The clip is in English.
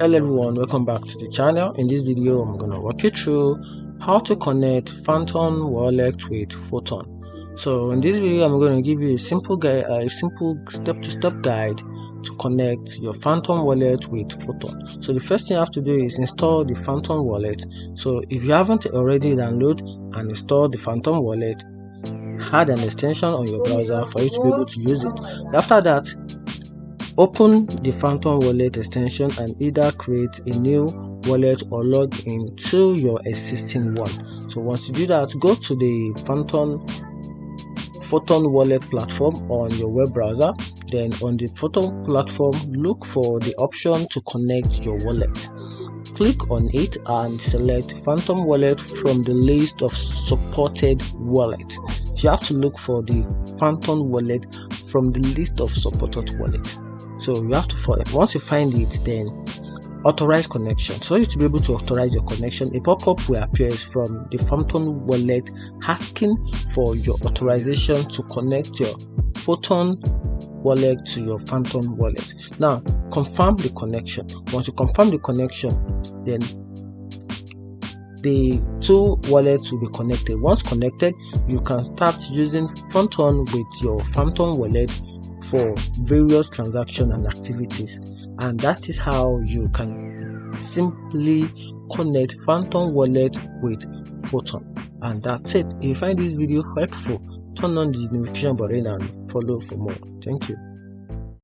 Hello everyone, welcome back to the channel. In this video I'm going to walk you through how to connect Photon wallet with Photon. So in this video I'm going to give you a simple step-to-step guide to connect your Photon wallet with Photon. So the first thing you have to do is install the Photon wallet. So if you haven't already downloaded and installed the Photon wallet, add an extension on your browser for you to be able to use it. After that, open the Photon wallet extension and either create a new wallet or log into your existing one. So once you do that, go to the Photon wallet platform on your web browser. Then on the Photon platform, look for the option to connect your wallet. Click on it and select Photon wallet from the list of supported wallets. You have to look for the Photon wallet from the list of supported wallets. So you have to once you find it, then authorize connection. So you to be able to authorize your connection, a pop-up will appear from the Photon wallet asking for your authorization to connect your Photon wallet to your Photon wallet. Now confirm the connection. Once you confirm the connection, then the two wallets will be connected. Once connected, you can start using Photon with your Photon wallet for various transactions and activities, and that is how you can simply connect Photon wallet with Photon. And that's it. If you find this video helpful, turn on the notification button and follow for more. Thank you.